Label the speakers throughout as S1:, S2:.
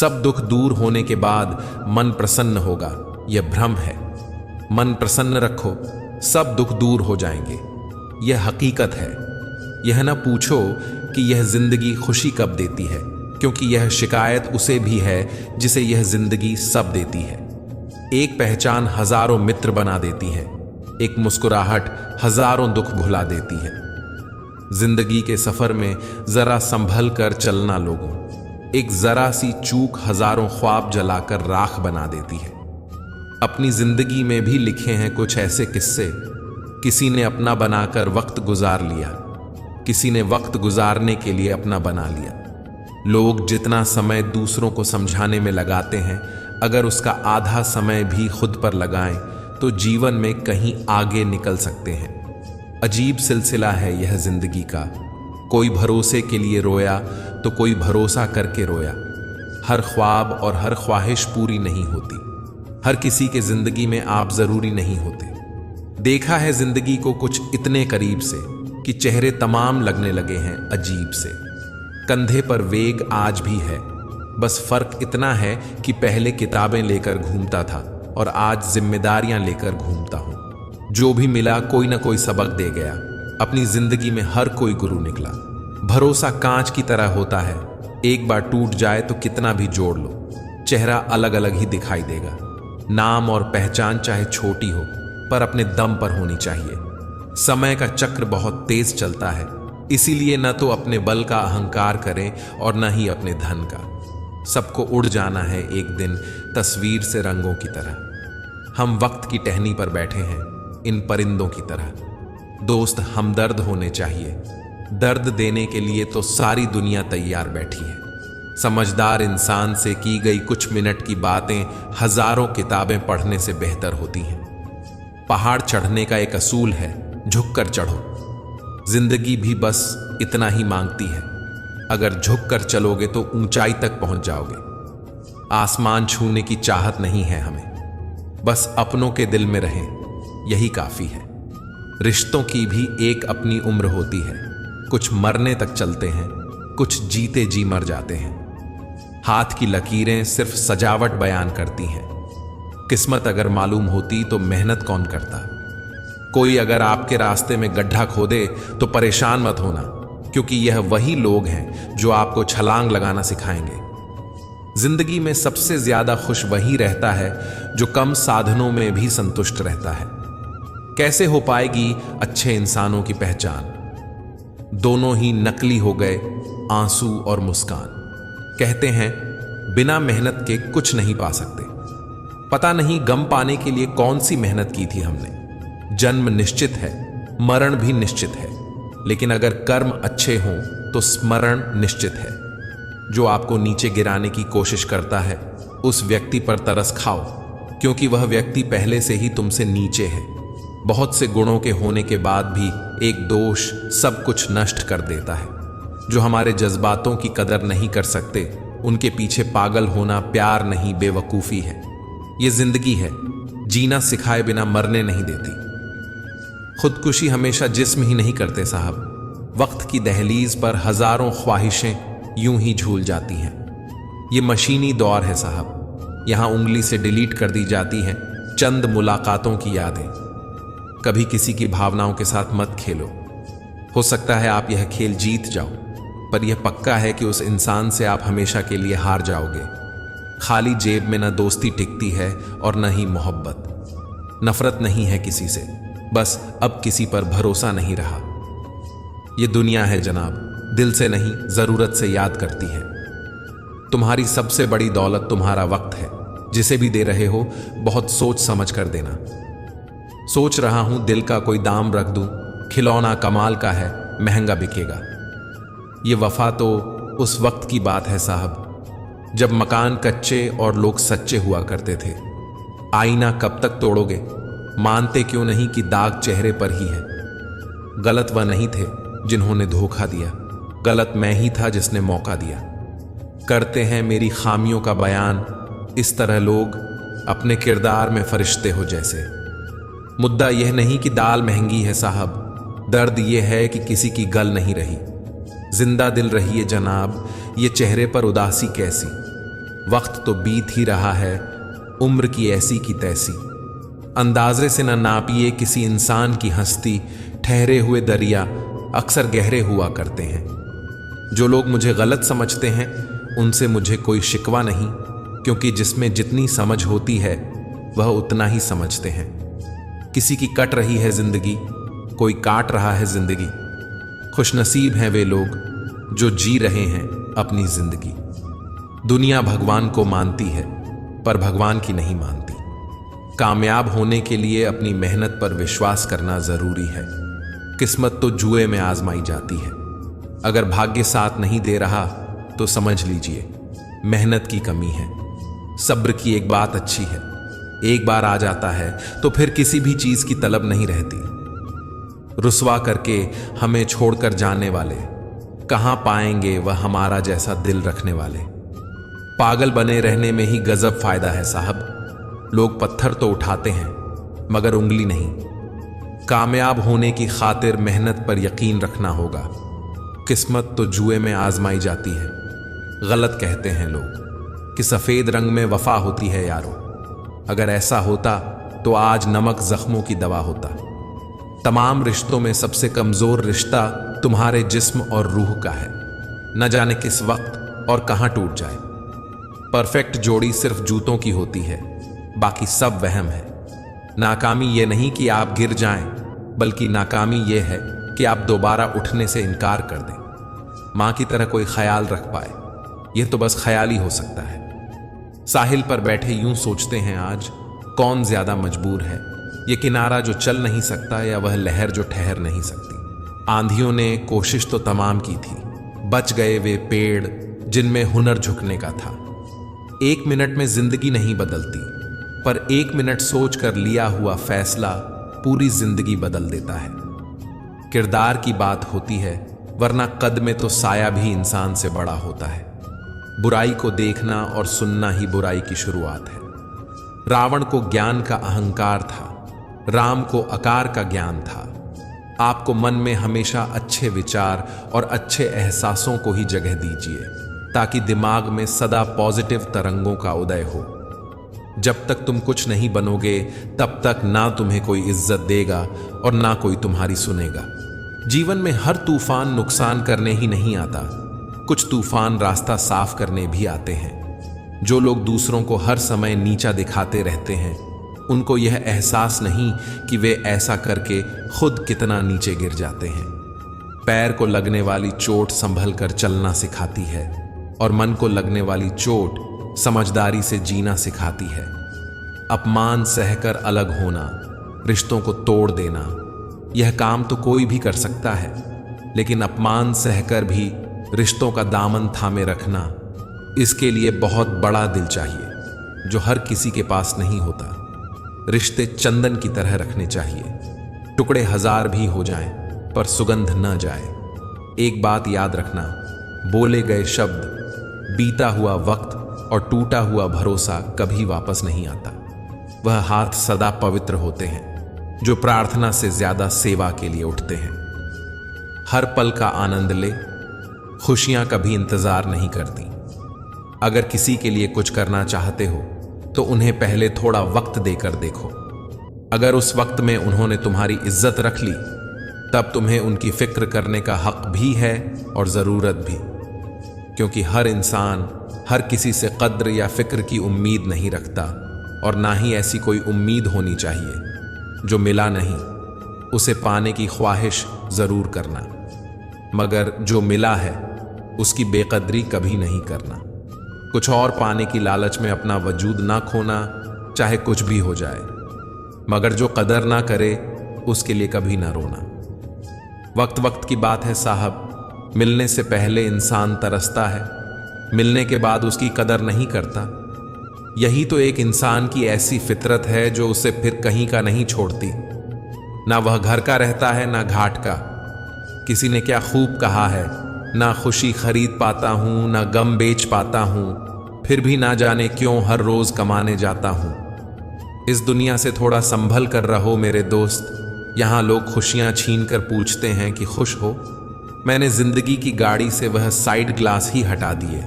S1: सब दुख दूर होने के बाद मन प्रसन्न होगा, यह भ्रम है। मन प्रसन्न रखो, सब दुख दूर हो जाएंगे, यह हकीकत है। यह न पूछो कि यह जिंदगी खुशी कब देती है, क्योंकि यह शिकायत उसे भी है जिसे यह जिंदगी सब देती है। एक पहचान हजारों मित्र बना देती है, एक मुस्कुराहट हजारों दुख भुला देती है। जिंदगी के सफर में जरा संभल कर चलना लोगों, एक जरा सी चूक हजारों ख्वाब जलाकर राख बना देती है। अपनी जिंदगी में भी लिखे हैं कुछ ऐसे किस्से, किसी ने अपना बनाकर वक्त गुजार लिया, किसी ने वक्त गुजारने के लिए अपना बना लिया। लोग जितना समय दूसरों को समझाने में लगाते हैं, अगर उसका आधा समय भी खुद पर लगाएं तो जीवन में कहीं आगे निकल सकते हैं। अजीब सिलसिला है यह जिंदगी का, कोई भरोसे के लिए रोया तो कोई भरोसा करके रोया। हर ख्वाब और हर ख्वाहिश पूरी नहीं होती, हर किसी के जिंदगी में आप जरूरी नहीं होते। देखा है जिंदगी को कुछ इतने करीब से कि चेहरे तमाम लगने लगे हैं अजीब से। कंधे पर वेग आज भी है, बस फर्क इतना है कि पहले किताबें लेकर घूमता था और आज जिम्मेदारियां लेकर घूमता हूं। जो भी मिला कोई ना कोई सबक दे गया, अपनी जिंदगी में हर कोई गुरु निकला। भरोसा कांच की तरह होता है, एक बार टूट जाए तो कितना भी जोड़ लो, चेहरा अलग अलग ही दिखाई देगा। नाम और पहचान चाहे छोटी हो पर अपने दम पर होनी चाहिए। समय का चक्र बहुत तेज चलता है, इसीलिए न तो अपने बल का अहंकार करें और न ही अपने धन का। सबको उड़ जाना है एक दिन तस्वीर से रंगों की तरह। हम वक्त की टहनी पर बैठे हैं इन परिंदों की तरह। दोस्त हमदर्द होने चाहिए, दर्द देने के लिए तो सारी दुनिया तैयार बैठी है। समझदार इंसान से की गई कुछ मिनट की बातें हजारों किताबें पढ़ने से बेहतर होती हैं। पहाड़ चढ़ने का एक असूल है, झुककर चढ़ो। जिंदगी भी बस इतना ही मांगती है, अगर झुककर चलोगे तो ऊंचाई तक पहुंच जाओगे। आसमान छूने की चाहत नहीं है हमें, बस अपनों के दिल में रहें, यही काफी है। रिश्तों की भी एक अपनी उम्र होती है, कुछ मरने तक चलते हैं, कुछ जीते जी मर जाते हैं। हाथ की लकीरें सिर्फ सजावट बयान करती हैं। किस्मत अगर मालूम होती तो मेहनत कौन करता। कोई अगर आपके रास्ते में गड्ढा खोदे तो परेशान मत होना, क्योंकि यह वही लोग हैं जो आपको छलांग लगाना सिखाएंगे। जिंदगी में सबसे ज्यादा खुश वही रहता है जो कम साधनों में भी संतुष्ट रहता है। कैसे हो पाएगी अच्छे इंसानों की पहचान? दोनों ही नकली हो गए, आंसू और मुस्कान। कहते हैं बिना मेहनत के कुछ नहीं पा सकते। पता नहीं गम पाने के लिए कौन सी मेहनत की थी हमने। जन्म निश्चित है, मरण भी निश्चित है, लेकिन अगर कर्म अच्छे हों तो स्मरण निश्चित है। जो आपको नीचे गिराने की कोशिश करता है उस व्यक्ति पर तरस खाओ, क्योंकि वह व्यक्ति पहले से ही तुमसे नीचे है। बहुत से गुणों के होने के बाद भी एक दोष सब कुछ नष्ट कर देता है। जो हमारे जज्बातों की कदर नहीं कर सकते, उनके पीछे पागल होना प्यार नहीं बेवकूफ़ी है। ये जिंदगी है, जीना सिखाए बिना मरने नहीं देती। खुदकुशी हमेशा जिस्म ही नहीं करते साहब। वक्त की दहलीज पर हजारों ख्वाहिशें यूं ही झूल जाती हैं। ये मशीनी दौर है साहब, यहाँ उंगली से डिलीट कर दी जाती हैं चंद मुलाकातों की यादें। कभी किसी की भावनाओं के साथ मत खेलो। हो सकता है आप यह खेल जीत जाओ, पर यह पक्का है कि उस इंसान से आप हमेशा के लिए हार जाओगे। खाली जेब में न दोस्ती टिकती है और न ही मोहब्बत। नफरत नहीं है किसी से, बस अब किसी पर भरोसा नहीं रहा। यह दुनिया है जनाब, दिल से नहीं जरूरत से याद करती है। तुम्हारी सबसे बड़ी दौलत तुम्हारा वक्त है। जिसे भी दे रहे हो बहुत सोच समझ कर देना। सोच रहा हूं दिल का कोई दाम रख दूं, खिलौना कमाल का है, महंगा बिकेगा। ये वफा तो उस वक्त की बात है साहब, जब मकान कच्चे और लोग सच्चे हुआ करते थे। आईना कब तक तोड़ोगे? मानते क्यों नहीं कि दाग चेहरे पर ही है? गलत वह नहीं थे जिन्होंने धोखा दिया, गलत मैं ही था जिसने मौका दिया। करते हैं मेरी खामियों का बयान इस तरह लोग, अपने किरदार में फरिश्ते हो जैसे। मुद्दा यह नहीं कि दाल महंगी है साहब, दर्द यह है कि किसी की गल नहीं रही। जिंदा दिल रहिए जनाब, ये चेहरे पर उदासी कैसी। वक्त तो बीत ही रहा है, उम्र की ऐसी की तैसी। अंदाजे से न नापिए किसी इंसान की हस्ती, ठहरे हुए दरिया अक्सर गहरे हुआ करते हैं। जो लोग मुझे गलत समझते हैं उनसे मुझे कोई शिकवा नहीं, क्योंकि जिसमें जितनी समझ होती है वह उतना ही समझते हैं। किसी की कट रही है जिंदगी, कोई काट रहा है जिंदगी। खुशनसीब हैं वे लोग जो जी रहे हैं अपनी जिंदगी। दुनिया भगवान को मानती है पर भगवान की नहीं मानती। कामयाब होने के लिए अपनी मेहनत पर विश्वास करना जरूरी है। किस्मत तो जुए में आजमाई जाती है। अगर भाग्य साथ नहीं दे रहा तो समझ लीजिए मेहनत की कमी है। सब्र की एक बात अच्छी है, एक बार आ जाता है तो फिर किसी भी चीज की तलब नहीं रहती। रुसवा करके हमें छोड़कर जाने वाले कहां पाएंगे वह हमारा जैसा दिल रखने वाले। पागल बने रहने में ही गजब फायदा है साहब। लोग पत्थर तो उठाते हैं मगर उंगली नहीं। कामयाब होने की खातिर मेहनत पर यकीन रखना होगा। किस्मत तो जुए में आजमाई जाती है। गलत कहते हैं लोग कि सफेद रंग में वफा होती है यारो। अगर ऐसा होता तो आज नमक जख्मों की दवा होता। तमाम रिश्तों में सबसे कमजोर रिश्ता तुम्हारे जिस्म और रूह का है। न जाने किस वक्त और कहां टूट जाए। परफेक्ट जोड़ी सिर्फ जूतों की होती है, बाकी सब वहम है। नाकामी ये नहीं कि आप गिर जाएं, बल्कि नाकामी ये है कि आप दोबारा उठने से इनकार कर दें। मां की तरह कोई ख्याल रख पाए, यह तो बस ख्याल ही हो सकता है। साहिल पर बैठे यूं सोचते हैं आज कौन ज्यादा मजबूर है, ये किनारा जो चल नहीं सकता या वह लहर जो ठहर नहीं सकती। आंधियों ने कोशिश तो तमाम की थी, बच गए वे पेड़ जिनमें हुनर झुकने का था। 1 मिनट में जिंदगी नहीं बदलती, पर 1 मिनट सोच कर लिया हुआ फैसला पूरी जिंदगी बदल देता है। किरदार की बात होती है, वरना कद में तो साया भी इंसान से बड़ा होता है। बुराई को देखना और सुनना ही बुराई की शुरुआत है। रावण को ज्ञान का अहंकार था, राम को आकार का ज्ञान था। आपको मन में हमेशा अच्छे विचार और अच्छे एहसासों को ही जगह दीजिए, ताकि दिमाग में सदा पॉजिटिव तरंगों का उदय हो। जब तक तुम कुछ नहीं बनोगे तब तक ना तुम्हें कोई इज्जत देगा और ना कोई तुम्हारी सुनेगा। जीवन में हर तूफान नुकसान करने ही नहीं आता, कुछ तूफान रास्ता साफ करने भी आते हैं। जो लोग दूसरों को हर समय नीचा दिखाते रहते हैं, उनको यह एहसास नहीं कि वे ऐसा करके खुद कितना नीचे गिर जाते हैं। पैर को लगने वाली चोट संभल कर चलना सिखाती है और मन को लगने वाली चोट समझदारी से जीना सिखाती है। अपमान सहकर अलग होना, रिश्तों को तोड़ देना, यह काम तो कोई भी कर सकता है, लेकिन अपमान सहकर भी रिश्तों का दामन थामे रखना, इसके लिए बहुत बड़ा दिल चाहिए, जो हर किसी के पास नहीं होता। रिश्ते चंदन की तरह रखने चाहिए। टुकड़े 1000 भी हो जाएं, पर सुगंध न जाए। एक बात याद रखना, बोले गए शब्द, बीता हुआ वक्त और टूटा हुआ भरोसा कभी वापस नहीं आता। वह हाथ सदा पवित्र होते हैं जो प्रार्थना से ज्यादा सेवा के लिए उठते हैं। हर पल का आनंद ले, खुशियां कभी इंतजार नहीं करती। अगर किसी के लिए कुछ करना चाहते हो तो उन्हें पहले थोड़ा वक्त देकर देखो। अगर उस वक्त में उन्होंने तुम्हारी इज्जत रख ली, तब तुम्हें उनकी फिक्र करने का हक भी है और जरूरत भी, क्योंकि हर इंसान हर किसी से कद्र या फिक्र की उम्मीद नहीं रखता, और ना ही ऐसी कोई उम्मीद होनी चाहिए। जो मिला नहीं उसे पाने की ख्वाहिश जरूर करना, मगर जो मिला है उसकी बेकदरी कभी नहीं करना। कुछ और पाने की लालच में अपना वजूद ना खोना, चाहे कुछ भी हो जाए। मगर जो कदर ना करे उसके लिए कभी ना रोना। वक्त वक्त की बात है साहब, मिलने से पहले इंसान तरसता है, मिलने के बाद उसकी कदर नहीं करता। यही तो एक इंसान की ऐसी फितरत है जो उसे फिर कहीं का नहीं छोड़ती। ना वह घर का रहता है ना घाट का। किसी ने क्या खूब कहा है, ना खुशी खरीद पाता हूं ना गम बेच पाता हूं, फिर भी ना जाने क्यों हर रोज कमाने जाता हूं। इस दुनिया से थोड़ा संभल कर रहो मेरे दोस्त, यहां लोग खुशियां छीन कर पूछते हैं कि खुश हो। मैंने जिंदगी की गाड़ी से वह साइड ग्लास ही हटा दिए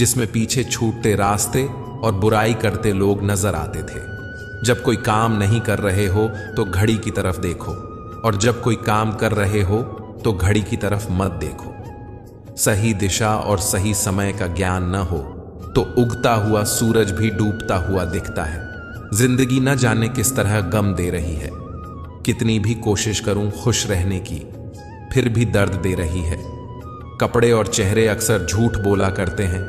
S1: जिसमें पीछे छूटते रास्ते और बुराई करते लोग नजर आते थे। जब कोई काम नहीं कर रहे हो तो घड़ी की तरफ देखो, और जब कोई काम कर रहे हो तो घड़ी की तरफ मत देखो। सही दिशा और सही समय का ज्ञान न हो तो उगता हुआ सूरज भी डूबता हुआ दिखता है। जिंदगी न जाने किस तरह गम दे रही है। कितनी भी कोशिश करूं खुश रहने की, फिर भी दर्द दे रही है। कपड़े और चेहरे अक्सर झूठ बोला करते हैं।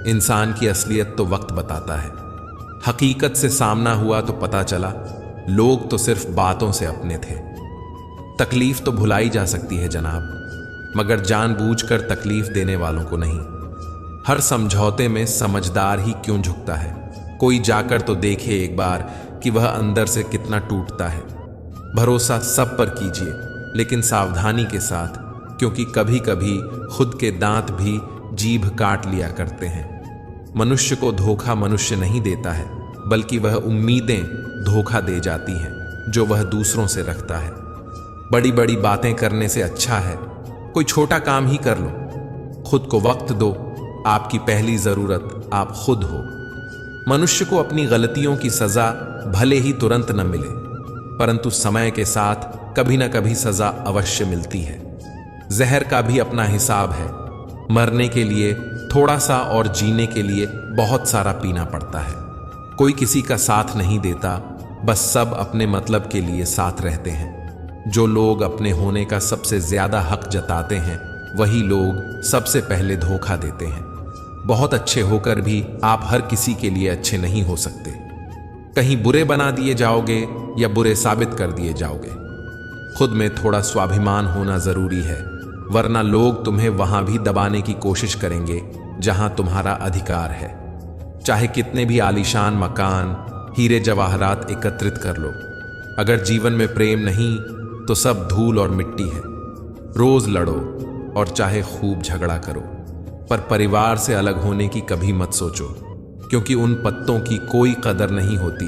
S1: इंसान की असलियत तो वक्त बताता है। हकीकत से सामना हुआ तो पता चला लोग तो सिर्फ बातों से अपने थे। तकलीफ तो भुलाई जा सकती है जनाब, मगर जानबूझकर तकलीफ देने वालों को नहीं। हर समझौते में समझदार ही क्यों झुकता है। कोई जाकर तो देखे एक बार कि वह अंदर से कितना टूटता है। भरोसा सब पर कीजिए, लेकिन सावधानी के साथ, क्योंकि कभी कभी खुद के दांत भी जीभ काट लिया करते हैं। मनुष्य को धोखा मनुष्य नहीं देता है, बल्कि वह उम्मीदें धोखा दे जाती हैं जो वह दूसरों से रखता है। बड़ी बड़ी बातें करने से अच्छा है कोई छोटा काम ही कर लो। खुद को वक्त दो। आपकी पहली जरूरत आप खुद हो। मनुष्य को अपनी गलतियों की सजा भले ही तुरंत न मिले, परंतु समय के साथ कभी न कभी सजा अवश्य मिलती है। जहर का भी अपना हिसाब है। मरने के लिए थोड़ा सा और जीने के लिए बहुत सारा पीना पड़ता है। कोई किसी का साथ नहीं देता, बस सब अपने मतलब के लिए साथ रहते हैं। जो लोग अपने होने का सबसे ज्यादा हक जताते हैं, वही लोग सबसे पहले धोखा देते हैं। बहुत अच्छे होकर भी आप हर किसी के लिए अच्छे नहीं हो सकते। कहीं बुरे बना दिए जाओगे या बुरे साबित कर दिए जाओगे। खुद में थोड़ा स्वाभिमान होना जरूरी है, वरना लोग तुम्हें वहां भी दबाने की कोशिश करेंगे जहां तुम्हारा अधिकार है। चाहे कितने भी आलीशान मकान, हीरे जवाहरात एकत्रित कर लो, अगर जीवन में प्रेम नहीं तो सब धूल और मिट्टी है। रोज लड़ो और चाहे खूब झगड़ा करो, पर परिवार से अलग होने की कभी मत सोचो, क्योंकि उन पत्तों की कोई कदर नहीं होती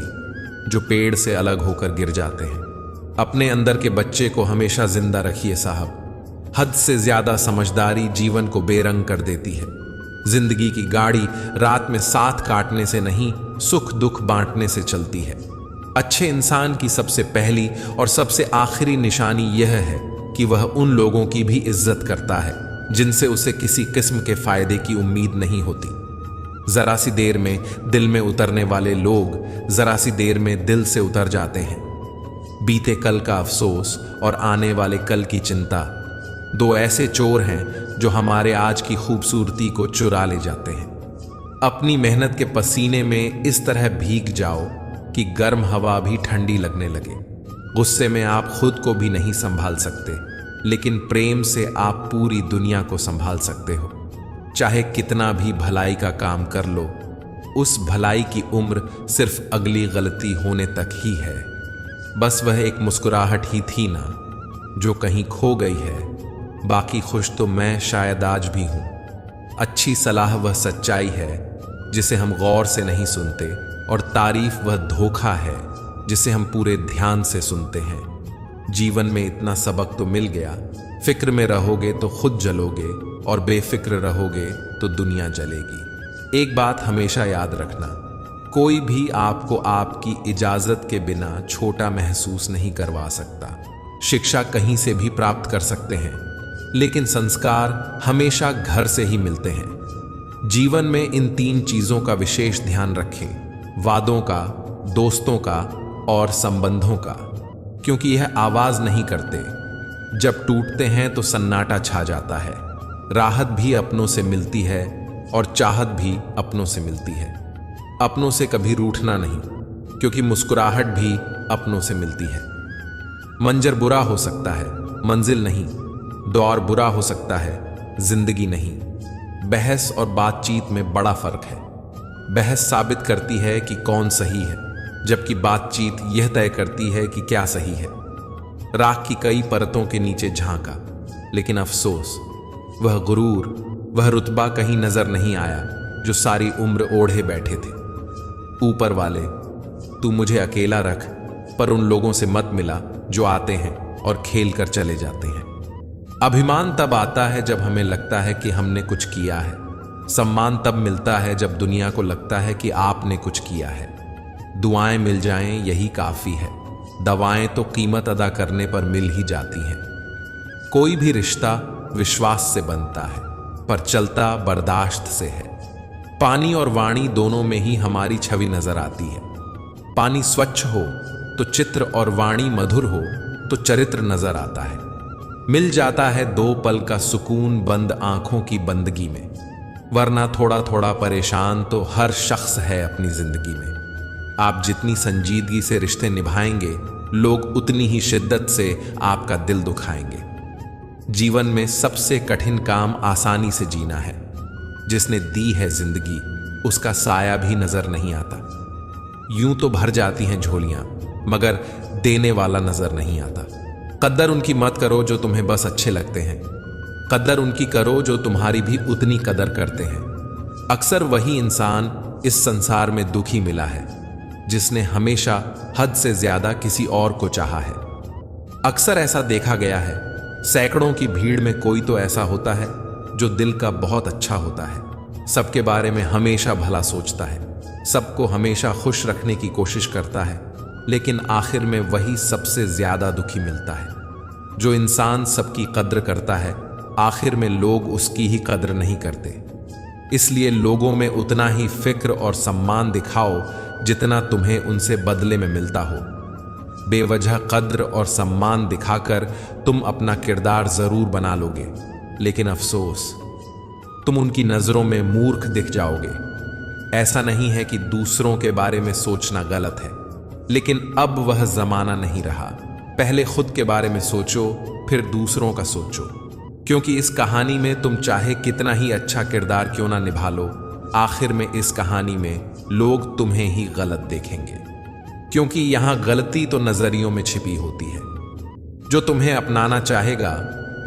S1: जो पेड़ से अलग होकर गिर जाते हैं। अपने अंदर के बच्चे को हमेशा जिंदा रखिए साहब। हद से ज्यादा समझदारी जीवन को बेरंग कर देती है। जिंदगी की गाड़ी रात में साथ काटने से नहीं, सुख दुख बांटने से चलती है। अच्छे इंसान की सबसे पहली और सबसे आखिरी निशानी यह है कि वह उन लोगों की भी इज्जत करता है जिनसे उसे किसी किस्म के फायदे की उम्मीद नहीं होती। जरा सी देर में दिल में उतरने वाले लोग जरा सी देर में दिल से उतर जाते हैं। बीते कल का अफसोस और आने वाले कल की चिंता, दो ऐसे चोर हैं जो हमारे आज की खूबसूरती को चुरा ले जाते हैं। अपनी मेहनत के पसीने में इस तरह भीग जाओ कि गर्म हवा भी ठंडी लगने लगे। गुस्से में आप खुद को भी नहीं संभाल सकते, लेकिन प्रेम से आप पूरी दुनिया को संभाल सकते हो। चाहे कितना भी भलाई का काम कर लो, उस भलाई की उम्र सिर्फ अगली गलती होने तक ही है। बस वह एक मुस्कुराहट ही थी ना जो कहीं खो गई है। बाकी खुश तो मैं शायद आज भी हूं। अच्छी सलाह वह सच्चाई है जिसे हम गौर से नहीं सुनते, और तारीफ वह धोखा है जिसे हम पूरे ध्यान से सुनते हैं। जीवन में इतना सबक तो मिल गया, फिक्र में रहोगे तो खुद जलोगे और बेफिक्र रहोगे तो दुनिया जलेगी। एक बात हमेशा याद रखना, कोई भी आपको आपकी इजाजत के बिना छोटा महसूस नहीं करवा सकता। शिक्षा कहीं से भी प्राप्त कर सकते हैं, लेकिन संस्कार हमेशा घर से ही मिलते हैं। जीवन में इन 3 चीजों का विशेष ध्यान रखें, वादों का, दोस्तों का और संबंधों का, क्योंकि यह आवाज नहीं करते। जब टूटते हैं तो सन्नाटा छा जाता है। राहत भी अपनों से मिलती है और चाहत भी अपनों से मिलती है। अपनों से कभी रूठना नहीं, क्योंकि मुस्कुराहट भी अपनों से मिलती है। मंजर बुरा हो सकता है, मंजिल नहीं। दौर बुरा हो सकता है, जिंदगी नहीं। बहस और बातचीत में बड़ा फर्क है। बहस साबित करती है कि कौन सही है, जबकि बातचीत यह तय करती है कि क्या सही है। राख की कई परतों के नीचे झांका, लेकिन अफसोस, वह गुरूर, वह रुतबा कहीं नजर नहीं आया जो सारी उम्र ओढ़े बैठे थे। ऊपर वाले, तू मुझे अकेला रख, पर उन लोगों से मत मिला जो आते हैं और खेल कर चले जाते हैं। अभिमान तब आता है जब हमें लगता है कि हमने कुछ किया है, सम्मान तब मिलता है जब दुनिया को लगता है कि आपने कुछ किया है। दुआएं मिल जाएं यही काफी है, दवाएं तो कीमत अदा करने पर मिल ही जाती हैं। कोई भी रिश्ता विश्वास से बनता है, पर चलता बर्दाश्त से है। पानी और वाणी दोनों में ही हमारी छवि नजर आती है। पानी स्वच्छ हो तो चित्र और वाणी मधुर हो तो चरित्र नजर आता है। मिल जाता है 2 पल का सुकून बंद आंखों की बंदगी में, वरना थोड़ा थोड़ा परेशान तो हर शख्स है अपनी जिंदगी में। आप जितनी संजीदगी से रिश्ते निभाएंगे, लोग उतनी ही शिद्दत से आपका दिल दुखाएंगे। जीवन में सबसे कठिन काम आसानी से जीना है। जिसने दी है जिंदगी, उसका साया भी नजर नहीं आता। यूं तो भर जाती हैं झोलियां, मगर देने वाला नजर नहीं आता। कद्र उनकी मत करो जो तुम्हें बस अच्छे लगते हैं, कद्र उनकी करो जो तुम्हारी भी उतनी कदर करते हैं। अक्सर वही इंसान इस संसार में दुखी मिला है जिसने हमेशा हद से ज्यादा किसी और को चाहा है। अक्सर ऐसा देखा गया है, सैकड़ों की भीड़ में कोई तो ऐसा होता है जो दिल का बहुत अच्छा होता है, सबके बारे में हमेशा भला सोचता है, सबको हमेशा खुश रखने की कोशिश करता है, लेकिन आखिर में वही सबसे ज्यादा दुखी मिलता है। जो इंसान सबकी कद्र करता है, आखिर में लोग उसकी ही कद्र नहीं करते। इसलिए लोगों में उतना ही फिक्र और सम्मान दिखाओ जितना तुम्हें उनसे बदले में मिलता हो। बेवजह कद्र और सम्मान दिखाकर तुम अपना किरदार जरूर बना लोगे, लेकिन अफसोस, तुम उनकी नजरों में मूर्ख दिख जाओगे। ऐसा नहीं है कि दूसरों के बारे में सोचना गलत है, लेकिन अब वह जमाना नहीं रहा। पहले खुद के बारे में सोचो, फिर दूसरों का सोचो, क्योंकि इस कहानी में तुम चाहे कितना ही अच्छा किरदार क्यों ना निभा लो, आखिर में इस कहानी में लोग तुम्हें ही गलत देखेंगे, क्योंकि यहां गलती तो नजरियों में छिपी होती है। जो तुम्हें अपनाना चाहेगा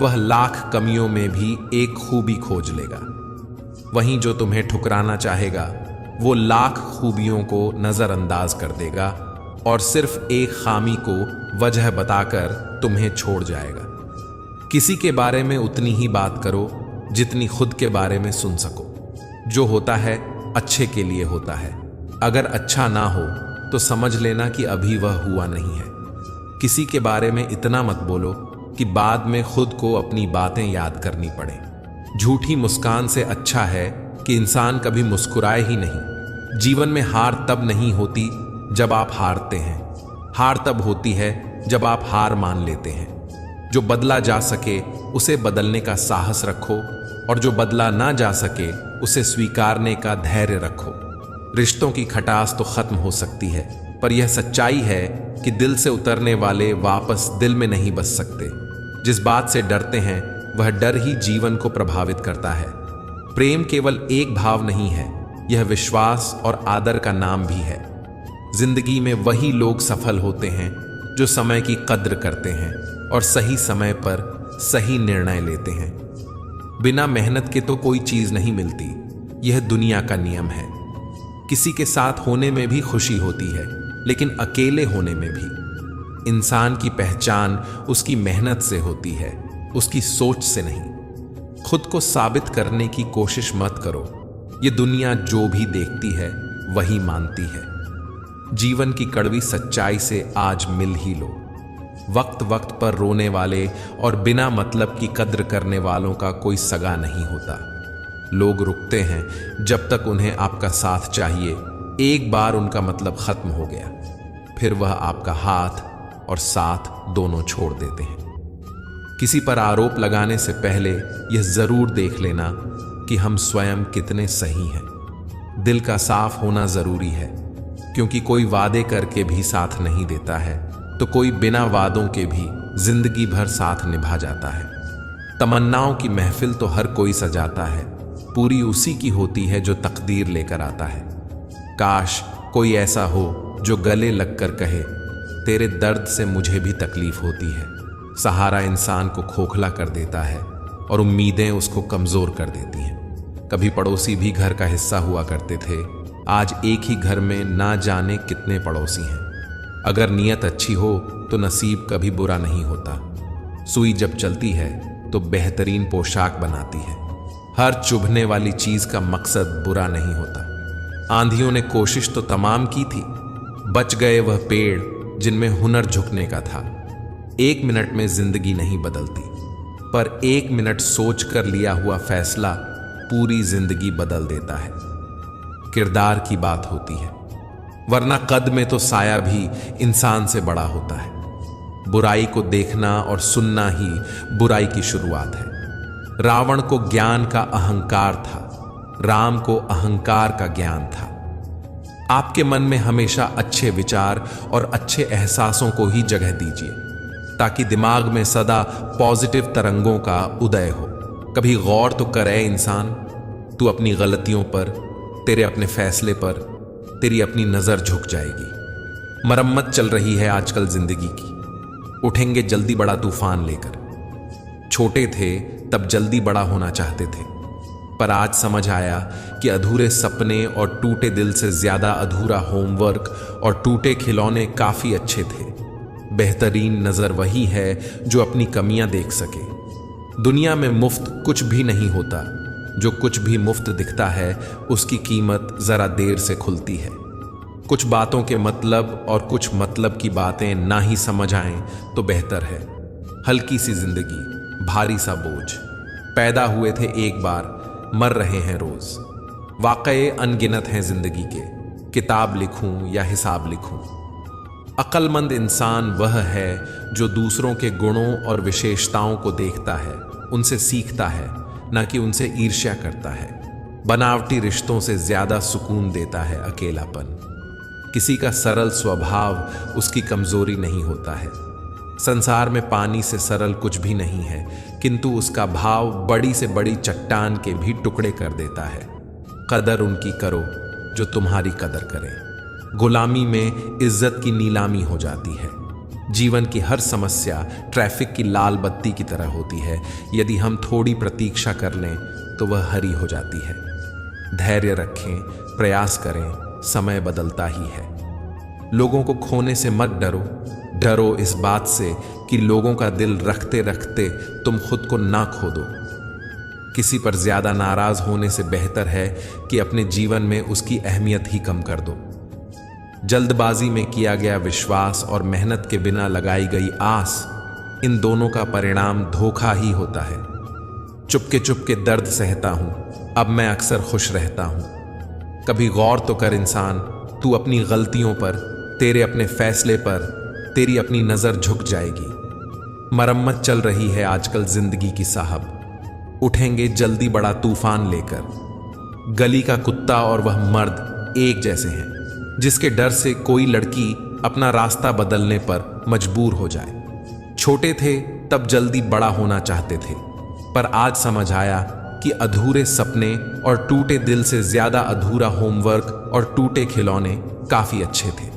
S1: वह लाख कमियों में भी एक खूबी खोज लेगा, वहीं जो तुम्हें ठुकराना चाहेगा वो लाख खूबियों को नजरअंदाज कर देगा और सिर्फ एक खामी को वजह बताकर तुम्हें छोड़ जाएगा। किसी के बारे में उतनी ही बात करो जितनी खुद के बारे में सुन सको। जो होता है अच्छे के लिए होता है, अगर अच्छा ना हो तो समझ लेना कि अभी वह हुआ नहीं है। किसी के बारे में इतना मत बोलो कि बाद में खुद को अपनी बातें याद करनी पड़े। झूठी मुस्कान से अच्छा है कि इंसान कभी मुस्कुराए ही नहीं। जीवन में हार तब नहीं होती जब आप हारते हैं, हार तब होती है जब आप हार मान लेते हैं। जो बदला जा सके उसे बदलने का साहस रखो, और जो बदला ना जा सके उसे स्वीकारने का धैर्य रखो। रिश्तों की खटास तो खत्म हो सकती है, पर यह सच्चाई है कि दिल से उतरने वाले वापस दिल में नहीं बस सकते। जिस बात से डरते हैं वह डर ही जीवन को प्रभावित करता है। प्रेम केवल एक भाव नहीं है, यह विश्वास और आदर का नाम भी है। जिंदगी में वही लोग सफल होते हैं जो समय की कद्र करते हैं और सही समय पर सही निर्णय लेते हैं। बिना मेहनत के तो कोई चीज नहीं मिलती, यह दुनिया का नियम है। किसी के साथ होने में भी खुशी होती है, लेकिन अकेले होने में भी। इंसान की पहचान उसकी मेहनत से होती है, उसकी सोच से नहीं। खुद को साबित करने की कोशिश मत करो, ये दुनिया जो भी देखती है वही मानती है। जीवन की कड़वी सच्चाई से आज मिल ही लो। वक्त वक्त पर रोने वाले और बिना मतलब की कद्र करने वालों का कोई सगा नहीं होता। लोग रुकते हैं जब तक उन्हें आपका साथ चाहिए। एक बार उनका मतलब खत्म हो गया, फिर वह आपका हाथ और साथ दोनों छोड़ देते हैं। किसी पर आरोप लगाने से पहले यह जरूर देख लेना कि हम स्वयं कितने सही हैं। दिल का साफ होना जरूरी है, क्योंकि कोई वादे करके भी साथ नहीं देता है, तो कोई बिना वादों के भी जिंदगी भर साथ निभा जाता है। तमन्नाओं की महफिल तो हर कोई सजाता है, पूरी उसी की होती है जो तकदीर लेकर आता है। काश कोई ऐसा हो जो गले लगकर कहे, तेरे दर्द से मुझे भी तकलीफ होती है। सहारा इंसान को खोखला कर देता है और उम्मीदें उसको कमजोर कर देती हैं। कभी पड़ोसी भी घर का हिस्सा हुआ करते थे, आज एक ही घर में ना जाने कितने पड़ोसी हैं। अगर नीयत अच्छी हो तो नसीब कभी बुरा नहीं होता। सुई जब चलती है तो बेहतरीन पोशाक बनाती है। हर चुभने वाली चीज का मकसद बुरा नहीं होता। आंधियों ने कोशिश तो तमाम की थी, बच गए वह पेड़ जिनमें हुनर झुकने का था। 1 मिनट में जिंदगी नहीं बदलती, पर 1 मिनट सोच कर लिया हुआ फैसला पूरी जिंदगी बदल देता है। किरदार की बात होती है, वरना कद में तो साया भी इंसान से बड़ा होता है। बुराई को देखना और सुनना ही बुराई की शुरुआत है। रावण को ज्ञान का अहंकार था, राम को अहंकार का ज्ञान था। आपके मन में हमेशा अच्छे विचार और अच्छे एहसासों को ही जगह दीजिए, ताकि दिमाग में सदा पॉजिटिव तरंगों का उदय हो। कभी गौर तो करे इंसान, तू अपनी गलतियों पर, तेरे अपने फैसले पर तेरी अपनी नजर झुक जाएगी। मरम्मत चल रही है आजकल जिंदगी की, उठेंगे जल्दी बड़ा तूफान लेकर। छोटे थे तब जल्दी बड़ा होना चाहते थे, पर आज समझ आया कि अधूरे सपने और टूटे दिल से ज्यादा अधूरा होमवर्क और टूटे खिलौने काफी अच्छे थे। बेहतरीन नजर वही है जो अपनी कमियां देख सके। दुनिया में मुफ्त कुछ भी नहीं होता, जो कुछ भी मुफ्त दिखता है उसकी कीमत जरा देर से खुलती है। कुछ बातों के मतलब और कुछ मतलब की बातें ना ही समझ आएं तो बेहतर है। हल्की सी जिंदगी, भारी सा बोझ। पैदा हुए थे एक बार, मर रहे हैं रोज। वाकये अनगिनत हैं जिंदगी के, किताब लिखूं या हिसाब लिखूं। अक्लमंद इंसान वह है जो दूसरों के गुणों और विशेषताओं को देखता है, उनसे सीखता है, ना कि उनसे ईर्ष्या करता है। बनावटी रिश्तों से ज्यादा सुकून देता है अकेलापन। किसी का सरल स्वभाव उसकी कमजोरी नहीं होता है। संसार में पानी से सरल कुछ भी नहीं है, किंतु उसका भाव बड़ी से बड़ी चट्टान के भी टुकड़े कर देता है। कदर उनकी करो जो तुम्हारी कदर करें। गुलामी में इज्जत की नीलामी हो जाती है। जीवन की हर समस्या ट्रैफिक की लाल बत्ती की तरह होती है। यदि हम थोड़ी प्रतीक्षा कर लें तो वह हरी हो जाती है। धैर्य रखें, प्रयास करें, समय बदलता ही है। लोगों को खोने से मत डरो, डरो इस बात से कि लोगों का दिल रखते रखते तुम खुद को ना खो दो। किसी पर ज्यादा नाराज होने से बेहतर है कि अपने जीवन में उसकी अहमियत ही कम कर दो। जल्दबाजी में किया गया विश्वास और मेहनत के बिना लगाई गई आस, इन दोनों का परिणाम धोखा ही होता है। चुपके चुपके दर्द सहता हूं, अब मैं अक्सर खुश रहता हूं। कभी गौर तो कर इंसान, तू अपनी गलतियों पर, तेरे अपने फैसले पर तेरी अपनी नजर झुक जाएगी। मरम्मत चल रही है आजकल जिंदगी की साहब, उठेंगे जल्दी बड़ा तूफान लेकर। गली का कुत्ता और वह मर्द एक जैसे हैं, जिसके डर से कोई लड़की अपना रास्ता बदलने पर मजबूर हो जाए। छोटे थे तब जल्दी बड़ा होना चाहते थे, पर आज समझ आया कि अधूरे सपने और टूटे दिल से ज्यादा अधूरा होमवर्क और टूटे खिलौने काफी अच्छे थे।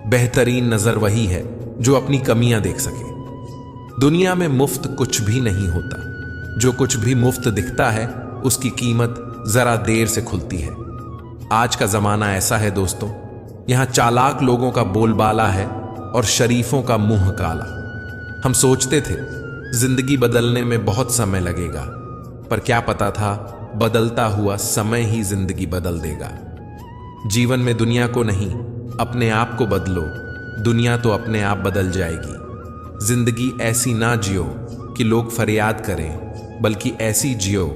S1: बेहतरीन नजर वही है जो अपनी कमियां देख सके। दुनिया में मुफ्त कुछ भी नहीं होता, जो कुछ भी मुफ्त दिखता है उसकी कीमत जरा देर से खुलती है। आज का जमाना ऐसा है दोस्तों, यहां चालाक लोगों का बोलबाला है और शरीफों का मुंह काला। हम सोचते थे जिंदगी बदलने में बहुत समय लगेगा, पर क्या पता था बदलता हुआ समय ही जिंदगी बदल देगा। जीवन में दुनिया को नहीं, अपने आप को बदलो, दुनिया तो अपने आप बदल जाएगी। जिंदगी ऐसी ना जियो कि लोग फरियाद करें, बल्कि ऐसी जियो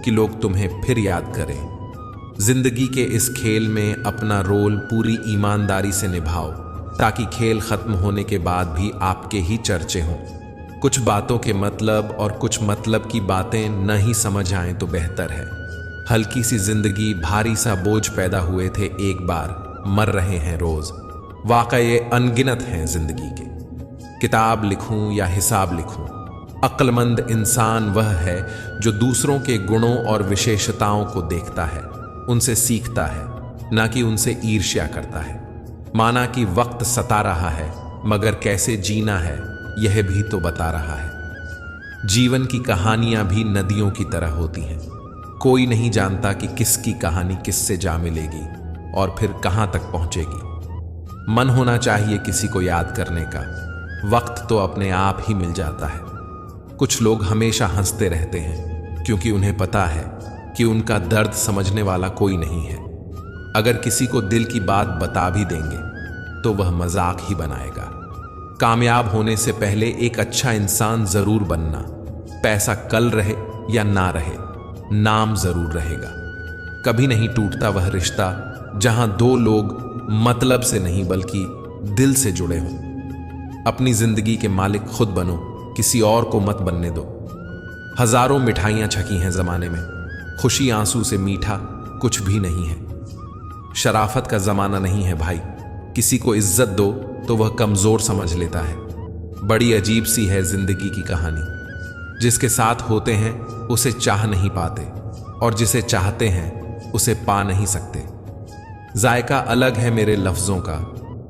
S1: कि लोग तुम्हें फिर याद करें। जिंदगी के इस खेल में अपना रोल पूरी ईमानदारी से निभाओ, ताकि खेल खत्म होने के बाद भी आपके ही चर्चे हों। कुछ बातों के मतलब और कुछ मतलब की बातें न ही समझ आएं तो बेहतर है। हल्की सी जिंदगी, भारी सा बोझ पैदा हुए थे एक बार, मर रहे हैं रोज। वाकये अनगिनत हैं जिंदगी के, किताब लिखूं या हिसाब लिखूं। अक्लमंद इंसान वह है जो दूसरों के गुणों और विशेषताओं को देखता है, उनसे सीखता है, ना कि उनसे ईर्ष्या करता है। माना कि वक्त सता रहा है, मगर कैसे जीना है यह भी तो बता रहा है। जीवन की कहानियां भी नदियों की तरह होती हैं। कोई नहीं जानता कि किसकी कहानी किससे जा मिलेगी और फिर कहां तक पहुंचेगी। मन होना चाहिए किसी को याद करने का, वक्त तो अपने आप ही मिल जाता है। कुछ लोग हमेशा हंसते रहते हैं क्योंकि उन्हें पता है कि उनका दर्द समझने वाला कोई नहीं है। अगर किसी को दिल की बात बता भी देंगे तो वह मजाक ही बनाएगा। कामयाब होने से पहले एक अच्छा इंसान जरूर बनना। पैसा कल रहे या ना रहे, नाम जरूर रहेगा। कभी नहीं टूटता वह रिश्ता जहां दो लोग मतलब से नहीं बल्कि दिल से जुड़े हों। अपनी जिंदगी के मालिक खुद बनो, किसी और को मत बनने दो। हजारों मिठाइयां छकी हैं जमाने में, खुशी आंसू से मीठा कुछ भी नहीं है। शराफत का जमाना नहीं है भाई, किसी को इज्जत दो तो वह कमजोर समझ लेता है। बड़ी अजीब सी है जिंदगी की कहानी। जिसके साथ होते हैं उसे चाह नहीं पाते और जिसे चाहते हैं उसे पा नहीं सकते। जायका अलग है मेरे लफ्जों का,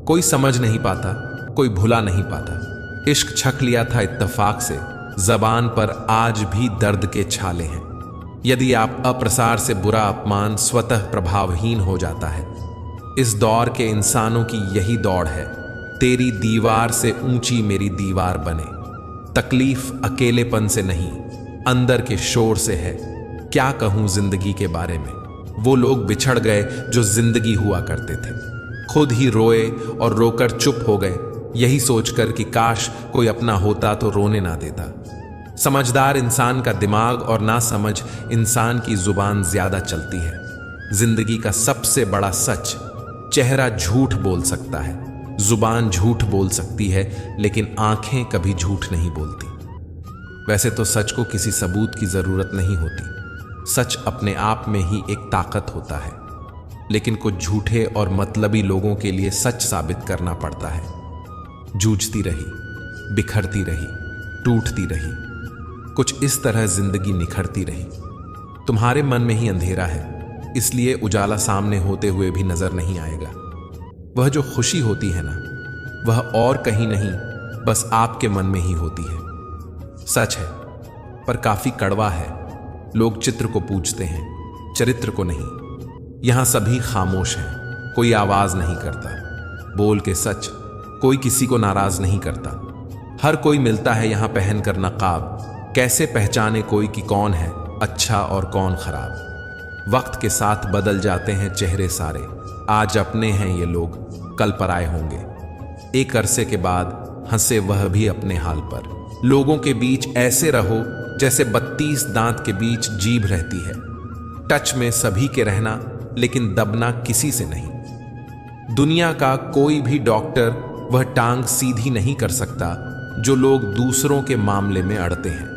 S1: कोई समझ नहीं पाता, कोई भुला नहीं पाता। इश्क छक लिया था इत्तेफाक से, जबान पर आज भी दर्द के छाले हैं। यदि आप अप्रसार से बुरा अपमान स्वतः प्रभावहीन हो जाता है। इस दौर के इंसानों की यही दौड़ है, तेरी दीवार से ऊंची मेरी दीवार बने। तकलीफ अकेलेपन से नहीं, अंदर के शोर से है। क्या कहूं जिंदगी के बारे में, वो लोग बिछड़ गए जो जिंदगी हुआ करते थे। खुद ही रोए और रोकर चुप हो गए, यही सोचकर कि काश कोई अपना होता तो रोने ना देता। समझदार इंसान का दिमाग और ना समझ इंसान की जुबान ज्यादा चलती है। जिंदगी का सबसे बड़ा सच, चेहरा झूठ बोल सकता है, जुबान झूठ बोल सकती है, लेकिन आंखें कभी झूठ नहीं बोलती। वैसे तो सच को किसी सबूत की जरूरत नहीं होती, सच अपने आप में ही एक ताकत होता है। लेकिन कुछ झूठे और मतलबी लोगों के लिए सच साबित करना पड़ता है। जूझती रही, बिखरती रही, टूटती रही, कुछ इस तरह जिंदगी निखरती रही। तुम्हारे मन में ही अंधेरा है, इसलिए उजाला सामने होते हुए भी नजर नहीं आएगा। वह जो खुशी होती है ना, वह और कहीं नहीं, बस आपके मन में ही होती है। सच है पर काफी कड़वा है। लोग चित्र को पूछते हैं, चरित्र को नहीं। यहां सभी खामोश हैं, कोई आवाज नहीं करता। बोल के सच, कोई किसी को नाराज नहीं करता। हर कोई मिलता है यहां पहनकर नकाब। कैसे पहचाने कोई कि कौन है अच्छा और कौन खराब। वक्त के साथ बदल जाते हैं चेहरे सारे। आज अपने हैं ये लोग, कल पराए होंगे। एक अरसे के बाद हंसे वह भी अपने हाल पर। लोगों के बीच ऐसे रहो जैसे 32 दांत के बीच जीभ रहती है। टच में सभी के रहना, लेकिन दबना किसी से नहीं। दुनिया का कोई भी डॉक्टर वह टांग सीधी नहीं कर सकता जो लोग दूसरों के मामले में अड़ते हैं।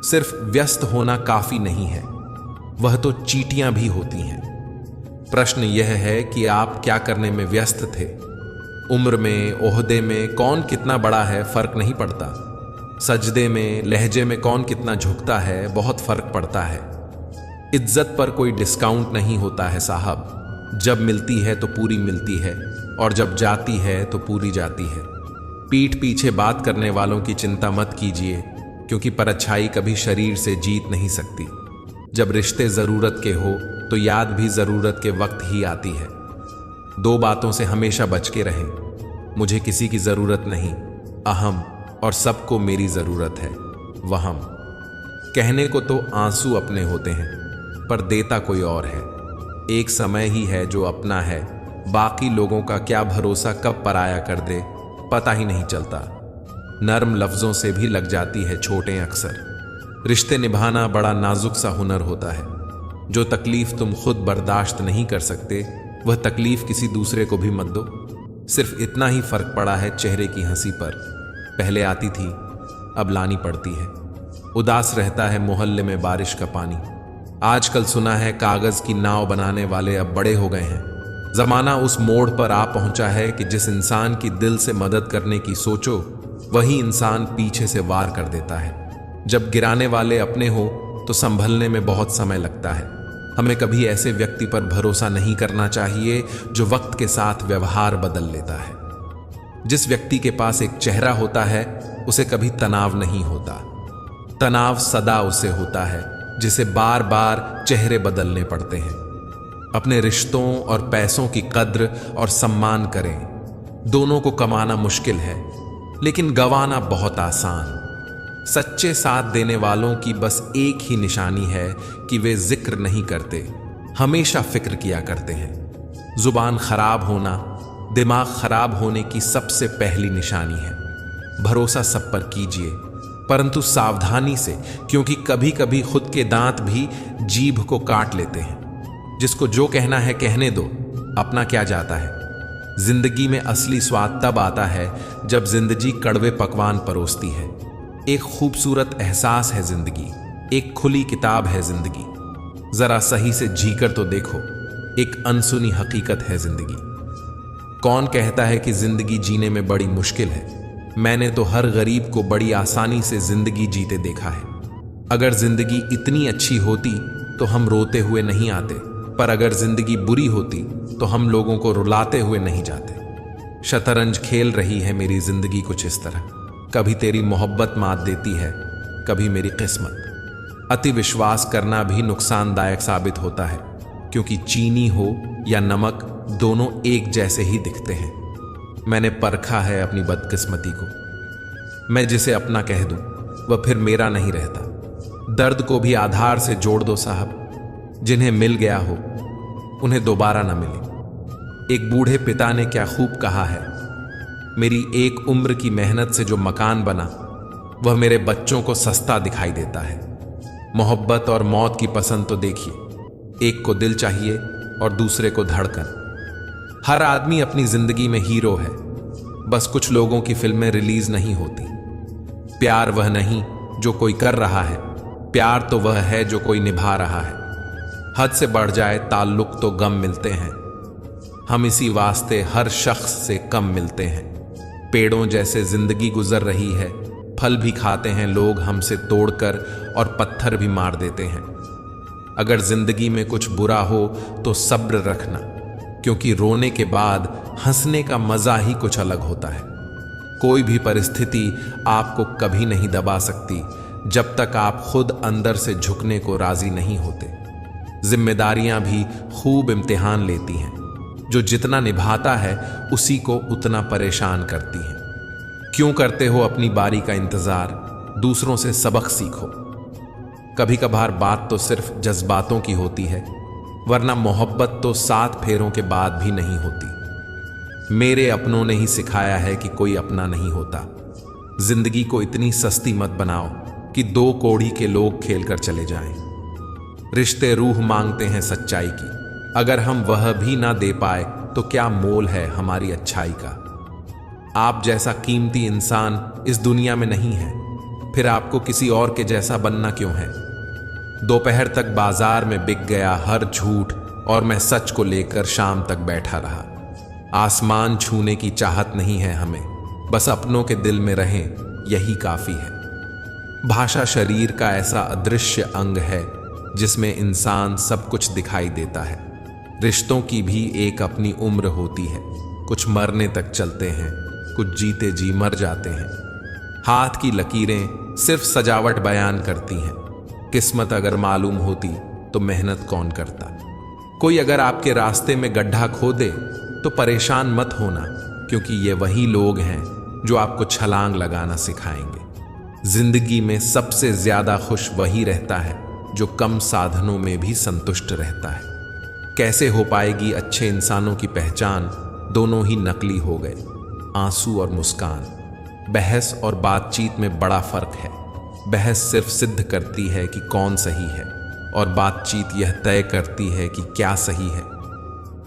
S1: सिर्फ व्यस्त होना काफी नहीं है, वह तो चींटियां भी होती हैं। प्रश्न यह है कि आप क्या करने में व्यस्त थे। उम्र में, ओहदे में कौन कितना बड़ा है फर्क नहीं पड़ता। सजदे में, लहजे में कौन कितना झुकता है बहुत फर्क पड़ता है। इज्जत पर कोई डिस्काउंट नहीं होता है साहब। जब मिलती है तो पूरी मिलती है और जब जाती है तो पूरी जाती है। पीठ पीछे बात करने वालों की चिंता मत कीजिए, क्योंकि परछाई कभी शरीर से जीत नहीं सकती। जब रिश्ते जरूरत के हो तो याद भी जरूरत के वक्त ही आती है। दो बातों से हमेशा बच के रहें, मुझे किसी की जरूरत नहीं, अहम, और सबको मेरी जरूरत है, वहम। कहने को तो आंसू अपने होते हैं, पर देता कोई और है। एक समय ही है जो अपना है, बाकी लोगों का क्या भरोसा कब पराया कर दे पता ही नहीं चलता। नर्म लफ्जों से भी लग जाती है चोटें अक्सर। रिश्ते निभाना बड़ा नाजुक सा हुनर होता है। जो तकलीफ तुम खुद बर्दाश्त नहीं कर सकते, वह तकलीफ किसी दूसरे को भी मत दो। सिर्फ इतना ही फर्क पड़ा है चेहरे की हंसी पर। पहले आती थी, अब लानी पड़ती है। उदास रहता है मोहल्ले में बारिश का पानी। आजकल सुना है कागज की नाव बनाने वाले अब बड़े हो गए हैं। जमाना उस मोड़ पर आ पहुंचा है कि जिस इंसान की दिल से मदद करने की सोचो, वही इंसान पीछे से वार कर देता है। जब गिराने वाले अपने हो तो संभलने में बहुत समय लगता है। हमें कभी ऐसे व्यक्ति पर भरोसा नहीं करना चाहिए जो वक्त के साथ व्यवहार बदल लेता है। जिस व्यक्ति के पास एक चेहरा होता है उसे कभी तनाव नहीं होता। तनाव सदा उसे होता है जिसे बार बार चेहरे बदलने पड़ते हैं। अपने रिश्तों और पैसों की कद्र और सम्मान करें। दोनों को कमाना मुश्किल है, लेकिन गंवाना बहुत आसान। सच्चे साथ देने वालों की बस एक ही निशानी है कि वे जिक्र नहीं करते, हमेशा फिक्र किया करते हैं। जुबान खराब होना दिमाग खराब होने की सबसे पहली निशानी है। भरोसा सब पर कीजिए, परंतु सावधानी से, क्योंकि कभी कभी खुद के दांत भी जीभ को काट लेते हैं। जिसको जो कहना है कहने दो, अपना क्या जाता है। जिंदगी में असली स्वाद तब आता है जब जिंदगी कड़वे पकवान परोसती है। एक खूबसूरत एहसास है जिंदगी, एक खुली किताब है जिंदगी। जरा सही से जीकर तो देखो, एक अनसुनी हकीकत है जिंदगी। कौन कहता है कि जिंदगी जीने में बड़ी मुश्किल है? मैंने तो हर गरीब को बड़ी आसानी से जिंदगी जीते देखा है। अगर जिंदगी इतनी अच्छी होती तो हम रोते हुए नहीं आते, पर अगर जिंदगी बुरी होती तो हम लोगों को रुलाते हुए नहीं जाते। शतरंज खेल रही है मेरी जिंदगी कुछ इस तरह, कभी तेरी मोहब्बत मात देती है, कभी मेरी किस्मत। अति विश्वास करना भी नुकसानदायक साबित होता है, क्योंकि चीनी हो या नमक दोनों एक जैसे ही दिखते हैं। मैंने परखा है अपनी बदकिस्मती को। मैं जिसे अपना कह दूं वह फिर मेरा नहीं रहता। दर्द को भी आधार से जोड़ दो साहब, जिन्हें मिल गया हो उन्हें दोबारा न मिले। एक बूढ़े पिता ने क्या खूब कहा है, मेरी एक उम्र की मेहनत से जो मकान बना वह मेरे बच्चों को सस्ता दिखाई देता है। मोहब्बत और मौत की पसंद तो देखिए, एक को दिल चाहिए और दूसरे को धड़कन। हर आदमी अपनी जिंदगी में हीरो है, बस कुछ लोगों की फिल्में रिलीज नहीं होती। प्यार वह नहीं जो कोई कर रहा है, प्यार तो वह है जो कोई निभा रहा है। हद से बढ़ जाए ताल्लुक तो गम मिलते हैं, हम इसी वास्ते हर शख्स से कम मिलते हैं। पेड़ों जैसे जिंदगी गुजर रही है, फल भी खाते हैं लोग हमसे तोड़कर और पत्थर भी मार देते हैं। अगर जिंदगी में कुछ बुरा हो तो सब्र रखना, क्योंकि रोने के बाद हंसने का मजा ही कुछ अलग होता है। कोई भी परिस्थिति आपको कभी नहीं दबा सकती जब तक आप खुद अंदर से झुकने को राजी नहीं होते। जिम्मेदारियां भी खूब इम्तिहान लेती हैं, जो जितना निभाता है उसी को उतना परेशान करती हैं। क्यों करते हो अपनी बारी का इंतजार, दूसरों से सबक सीखो। कभी कभार बात तो सिर्फ जज्बातों की होती है, वरना मोहब्बत तो 7 फेरों के बाद भी नहीं होती। मेरे अपनों ने ही सिखाया है कि कोई अपना नहीं होता। जिंदगी को इतनी सस्ती मत बनाओ कि 2 कौड़ी के लोग खेल कर चले जाएं। रिश्ते रूह मांगते हैं सच्चाई की, अगर हम वह भी ना दे पाए तो क्या मोल है हमारी अच्छाई का। आप जैसा कीमती इंसान इस दुनिया में नहीं है, फिर आपको किसी और के जैसा बनना क्यों है। दोपहर तक बाजार में बिक गया हर झूठ और मैं सच को लेकर शाम तक बैठा रहा। आसमान छूने की चाहत नहीं है हमें, बस अपनों के दिल में रहें यही काफी है। भाषा शरीर का ऐसा अदृश्य अंग है जिसमें इंसान सब कुछ दिखाई देता है। रिश्तों की भी एक अपनी उम्र होती है, कुछ मरने तक चलते हैं, कुछ जीते जी मर जाते हैं। हाथ की लकीरें सिर्फ सजावट बयान करती हैं, किस्मत अगर मालूम होती तो मेहनत कौन करता। कोई अगर आपके रास्ते में गड्ढा खोदे तो परेशान मत होना, क्योंकि ये वही लोग हैं जो आपको छलांग लगाना सिखाएंगे। जिंदगी में सबसे ज्यादा खुश वही रहता है जो कम साधनों में भी संतुष्ट रहता है। कैसे हो पाएगी अच्छे इंसानों की पहचान, दोनों ही नकली हो गए, आंसू और मुस्कान। बहस और बातचीत में बड़ा फर्क है। बहस सिर्फ सिद्ध करती है कि कौन सही है, और बातचीत यह तय करती है कि क्या सही है।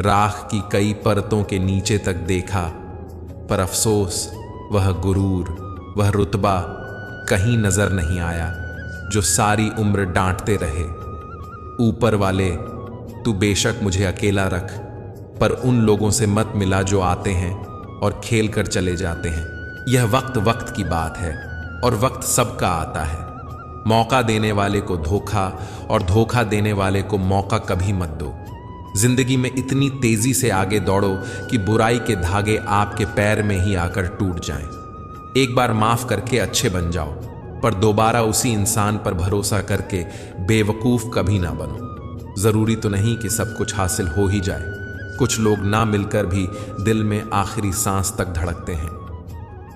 S1: राख की कई परतों के नीचे तक देखा, पर अफसोस वह गुरूर, वह रुतबा कहीं नजर नहीं आया जो सारी उम्र डांटते रहे। ऊपर वाले तू बेशक मुझे अकेला रख, पर उन लोगों से मत मिला जो आते हैं और खेल कर चले जाते हैं। यह वक्त वक्त की बात है और वक्त सबका आता है। मौका देने वाले को धोखा और धोखा देने वाले को मौका कभी मत दो। जिंदगी में इतनी तेजी से आगे दौड़ो कि बुराई के धागे आपके पैर में ही आकर टूट जाएं। एक बार माफ करके अच्छे बन जाओ, पर दोबारा उसी इंसान पर भरोसा करके बेवकूफ कभी ना बनो। जरूरी तो नहीं कि सब कुछ हासिल हो ही जाए। कुछ लोग ना मिलकर भी दिल में आखिरी सांस तक धड़कते हैं।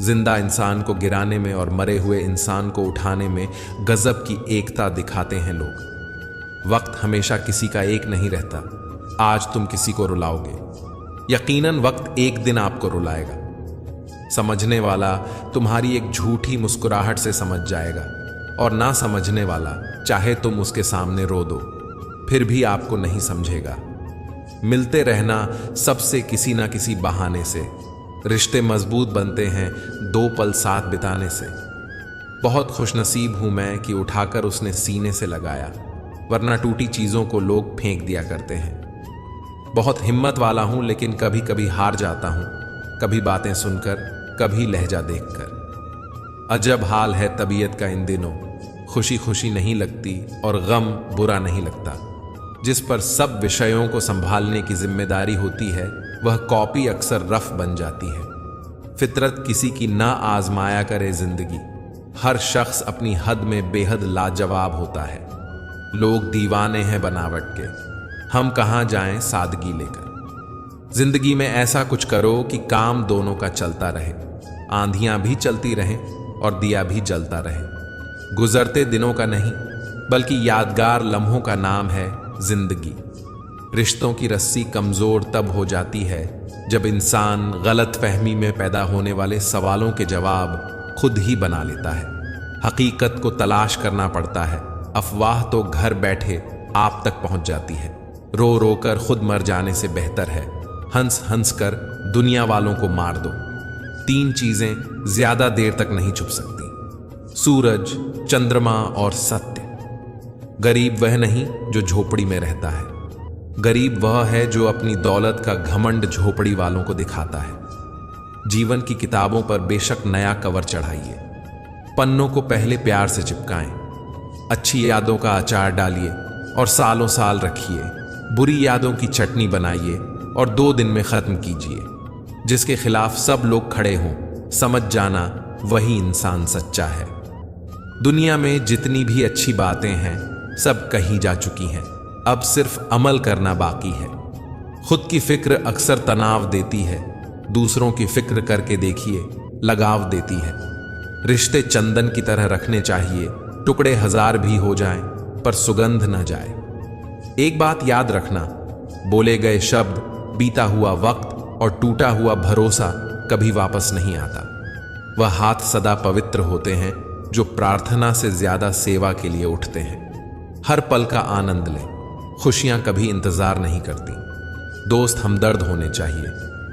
S1: जिंदा इंसान को गिराने में और मरे हुए इंसान को उठाने में गजब की एकता दिखाते हैं लोग। वक्त हमेशा किसी का एक नहीं रहता। आज तुम किसी को रुलाओगे, यकीनन वक्त एक दिन आपको रुलाएगा। समझने वाला तुम्हारी एक झूठी मुस्कुराहट से समझ जाएगा, और ना समझने वाला चाहे तुम उसके सामने रो दो फिर भी आपको नहीं समझेगा। मिलते रहना सबसे किसी ना किसी बहाने से। रिश्ते मजबूत बनते हैं 2 पल साथ बिताने से। बहुत खुशनसीब हूं मैं कि उठाकर उसने सीने से लगाया, वरना टूटी चीजों को लोग फेंक दिया करते हैं। बहुत हिम्मत वाला हूं, लेकिन कभी कभी हार जाता हूं, कभी बातें सुनकर, कभी लहजा देखकर। अजब हाल है तबीयत का इन दिनों, खुशी खुशी नहीं लगती और गम बुरा नहीं लगता। जिस पर सब विषयों को संभालने की जिम्मेदारी होती है वह कॉपी अक्सर रफ बन जाती है। फितरत किसी की ना आजमाया करे जिंदगी। हर शख्स अपनी हद में बेहद लाजवाब होता है। लोग दीवाने हैं बनावट के, हम कहां जाएं सादगी लेकर। जिंदगी में ऐसा कुछ करो कि काम दोनों का चलता रहे, आंधियां भी चलती रहें और दिया भी जलता रहे। गुजरते दिनों का नहीं बल्कि यादगार लम्हों का नाम है जिंदगी। रिश्तों की रस्सी कमजोर तब हो जाती है जब इंसान गलत फहमी में पैदा होने वाले सवालों के जवाब खुद ही बना लेता है। हकीकत को तलाश करना पड़ता है, अफवाह तो घर बैठे आप तक पहुंच जाती है। रो रो कर खुद मर जाने से बेहतर है हंस हंस कर दुनिया वालों को मार दो। 3 चीजें ज्यादा देर तक नहीं छुप सकती, सूरज, चंद्रमा और सत्य। गरीब वह नहीं जो झोपड़ी में रहता है, गरीब वह है जो अपनी दौलत का घमंड झोपड़ी वालों को दिखाता है। जीवन की किताबों पर बेशक नया कवर चढ़ाइए, पन्नों को पहले प्यार से चिपकाएं, अच्छी यादों का अचार डालिए और सालों साल रखिए। बुरी यादों की चटनी बनाइए और 2 दिन में खत्म कीजिए। जिसके खिलाफ सब लोग खड़े हों, समझ जाना वही इंसान सच्चा है। दुनिया में जितनी भी अच्छी बातें हैं सब कही जा चुकी हैं, अब सिर्फ अमल करना बाकी है। खुद की फिक्र अक्सर तनाव देती है, दूसरों की फिक्र करके देखिए लगाव देती है। रिश्ते चंदन की तरह रखने चाहिए, टुकड़े 1000 भी हो जाएं पर सुगंध न जाए। एक बात याद रखना, बोले गए शब्द, बीता हुआ वक्त और टूटा हुआ भरोसा कभी वापस नहीं आता। वह हाथ सदा पवित्र होते हैं जो प्रार्थना से ज्यादा सेवा के लिए उठते हैं। हर पल का आनंद लें, खुशियां कभी इंतजार नहीं करती। दोस्त हमदर्द होने चाहिए,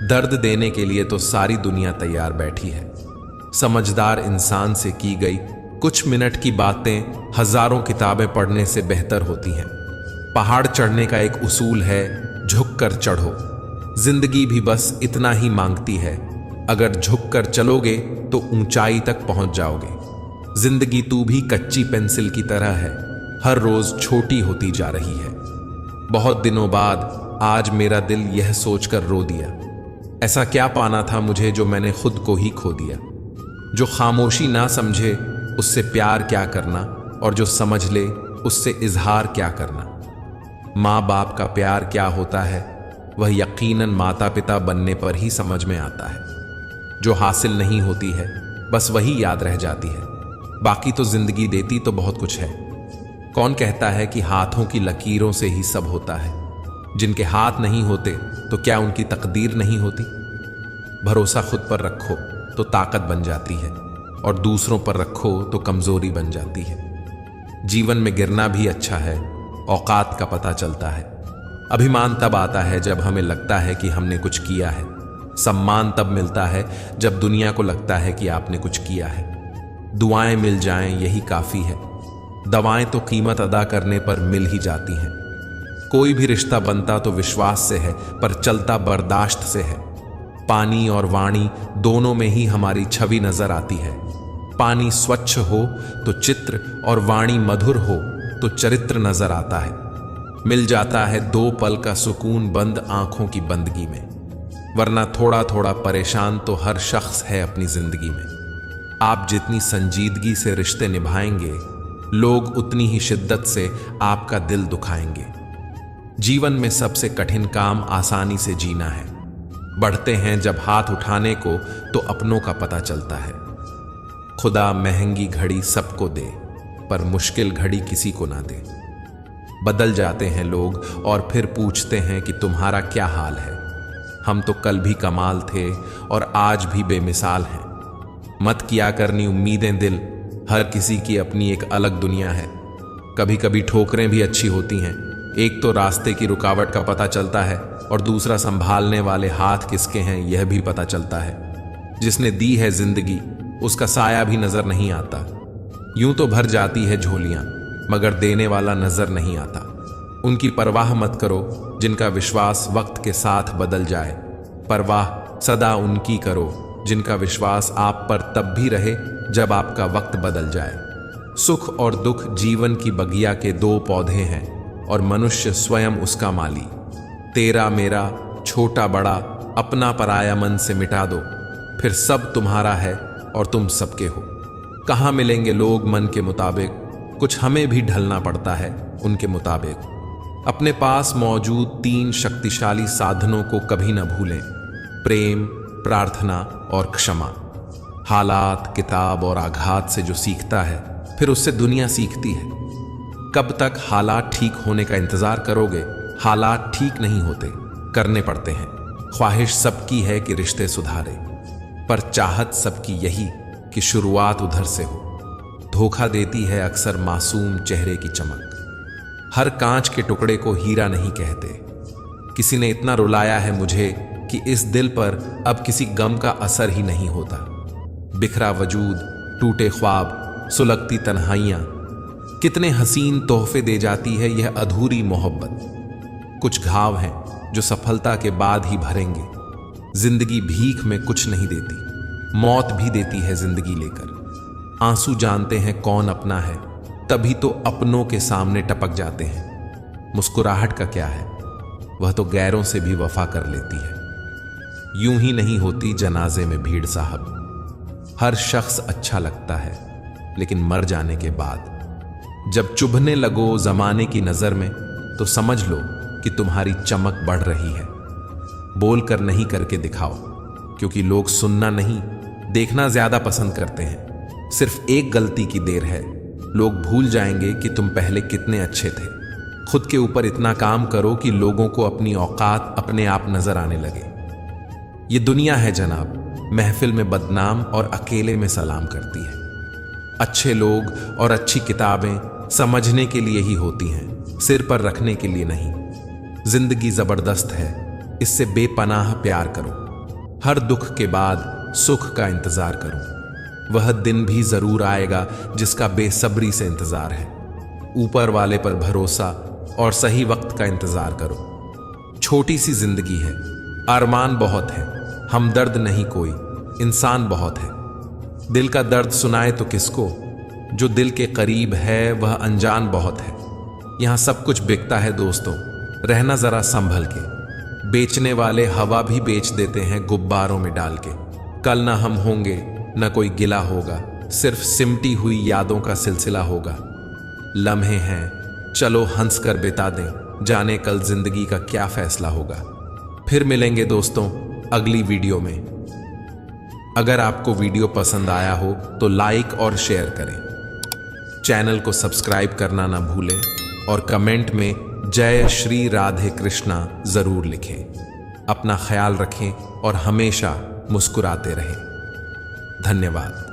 S1: दर्द देने के लिए तो सारी दुनिया तैयार बैठी है। समझदार इंसान से की गई कुछ मिनट की बातें हजारों किताबें पढ़ने से बेहतर होती हैं। पहाड़ चढ़ने का एक उसूल है, झुककर चढ़ो। जिंदगी भी बस इतना ही मांगती है, अगर झुककर चलोगे तो ऊंचाई तक पहुंच जाओगे। जिंदगी तू भी कच्ची पेंसिल की तरह है, हर रोज छोटी होती जा रही है। बहुत दिनों बाद आज मेरा दिल यह सोचकर रो दिया, ऐसा क्या पाना था मुझे जो मैंने खुद को ही खो दिया। जो खामोशी ना समझे उससे प्यार क्या करना, और जो समझ ले उससे इजहार क्या करना। माँ बाप का प्यार क्या होता है वह यकीनन माता पिता बनने पर ही समझ में आता है। जो हासिल नहीं होती है बस वही याद रह जाती है, बाकी तो जिंदगी देती तो बहुत कुछ है। कौन कहता है कि हाथों की लकीरों से ही सब होता है। जिनके हाथ नहीं होते तो क्या उनकी तकदीर नहीं होती। भरोसा खुद पर रखो तो ताकत बन जाती है, और दूसरों पर रखो तो कमजोरी बन जाती है। जीवन में गिरना भी अच्छा है, औकात का पता चलता है। अभिमान तब आता है जब हमें लगता है कि हमने कुछ किया है। सम्मान तब मिलता है जब दुनिया को लगता है कि आपने कुछ किया है। दुआएं मिल जाएं यही काफी है, दवाएं तो कीमत अदा करने पर मिल ही जाती हैं। कोई भी रिश्ता बनता तो विश्वास से है, पर चलता बर्दाश्त से है। पानी और वाणी दोनों में ही हमारी छवि नजर आती है। पानी स्वच्छ हो तो चित्र, और वाणी मधुर हो तो चरित्र नजर आता है। मिल जाता है 2 पल का सुकून बंद आंखों की बंदगी में, वरना थोड़ा थोड़ा परेशान तो हर शख्स है अपनी जिंदगी में। आप जितनी संजीदगी से रिश्ते निभाएंगे, लोग उतनी ही शिद्दत से आपका दिल दुखाएंगे। जीवन में सबसे कठिन काम आसानी से जीना है। बढ़ते हैं जब हाथ उठाने को तो अपनों का पता चलता है। खुदा महंगी घड़ी सबको दे, पर मुश्किल घड़ी किसी को ना दे। बदल जाते हैं लोग और फिर पूछते हैं कि तुम्हारा क्या हाल है। हम तो कल भी कमाल थे और आज भी बेमिसाल हैं। मत किया करनी उम्मीदें दिल, हर किसी की अपनी एक अलग दुनिया है। कभी कभी ठोकरें भी अच्छी होती हैं। एक तो रास्ते की रुकावट का पता चलता है और दूसरा संभालने वाले हाथ किसके हैं यह भी पता चलता है। जिसने दी है जिंदगी उसका साया भी नजर नहीं आता। यूं तो भर जाती है झोलियां मगर देने वाला नजर नहीं आता। उनकी परवाह मत करो जिनका विश्वास वक्त के साथ बदल जाए। परवाह सदा उनकी करो जिनका विश्वास आप पर तब भी रहे जब आपका वक्त बदल जाए। सुख और दुख जीवन की बगिया के दो पौधे हैं और मनुष्य स्वयं उसका माली। तेरा मेरा छोटा बड़ा अपना पराया मन से मिटा दो, फिर सब तुम्हारा है और तुम सबके हो। कहाँ मिलेंगे लोग मन के मुताबिक, कुछ हमें भी ढलना पड़ता है उनके मुताबिक। अपने पास मौजूद 3 शक्तिशाली साधनों को कभी न भूलें, प्रेम, प्रार्थना और क्षमा। हालात, किताब और आघात से जो सीखता है फिर उससे दुनिया सीखती है। कब तक हालात ठीक होने का इंतजार करोगे? हालात ठीक नहीं होते, करने पड़ते हैं। ख्वाहिश सबकी है कि रिश्ते सुधारे, पर चाहत सबकी यही कि शुरुआत उधर से हो। धोखा देती है अक्सर मासूम चेहरे की चमक। हर कांच के टुकड़े को हीरा नहीं कहते। किसी ने इतना रुलाया है मुझे कि इस दिल पर अब किसी गम का असर ही नहीं होता। बिखरा वजूद, टूटे ख्वाब, सुलगती तन्हाइयां, कितने हसीन तोहफे दे जाती है यह अधूरी मोहब्बत। कुछ घाव हैं जो सफलता के बाद ही भरेंगे। जिंदगी भीख में कुछ नहीं देती, मौत भी देती है जिंदगी लेकर। आंसू जानते हैं कौन अपना है, तभी तो अपनों के सामने टपक जाते हैं। मुस्कुराहट का क्या है, वह तो गैरों से भी वफा कर लेती है। यूं ही नहीं होती जनाजे में भीड़ साहब। हर शख्स अच्छा लगता है लेकिन मर जाने के बाद। जब चुभने लगो जमाने की नजर में तो समझ लो कि तुम्हारी चमक बढ़ रही है। बोलकर नहीं करके दिखाओ, क्योंकि लोग सुनना नहीं देखना ज्यादा पसंद करते हैं। सिर्फ एक गलती की देर है, लोग भूल जाएंगे कि तुम पहले कितने अच्छे थे। खुद के ऊपर इतना काम करो कि लोगों को अपनी औकात अपने आप नजर आने लगे। ये दुनिया है जनाब, महफिल में बदनाम और अकेले में सलाम करती है। अच्छे लोग और अच्छी किताबें समझने के लिए ही होती हैं, सिर पर रखने के लिए नहीं। जिंदगी जबरदस्त है, इससे बेपनाह प्यार करो। हर दुख के बाद सुख का इंतजार करो। वह दिन भी जरूर आएगा जिसका बेसब्री से इंतजार है। ऊपर वाले पर भरोसा और सही वक्त का इंतजार करो। छोटी सी जिंदगी है, अरमान बहुत है, हमदर्द नहीं कोई, इंसान बहुत है। दिल का दर्द सुनाए तो किसको, जो दिल के करीब है वह अनजान बहुत है। यहां सब कुछ बिकता है दोस्तों, रहना जरा संभल के। बेचने वाले हवा भी बेच देते हैं गुब्बारों में डाल के। कल ना हम होंगे न कोई गिला होगा, सिर्फ सिमटी हुई यादों का सिलसिला होगा। लम्हे हैं, चलो हंस कर बिता दें, जाने कल जिंदगी का क्या फैसला होगा। फिर मिलेंगे दोस्तों अगली वीडियो में। अगर आपको वीडियो पसंद आया हो तो लाइक और शेयर करें। चैनल को सब्सक्राइब करना ना भूलें और कमेंट में जय श्री राधे कृष्णा जरूर लिखें। अपना ख्याल रखें और हमेशा मुस्कुराते रहें। धन्यवाद।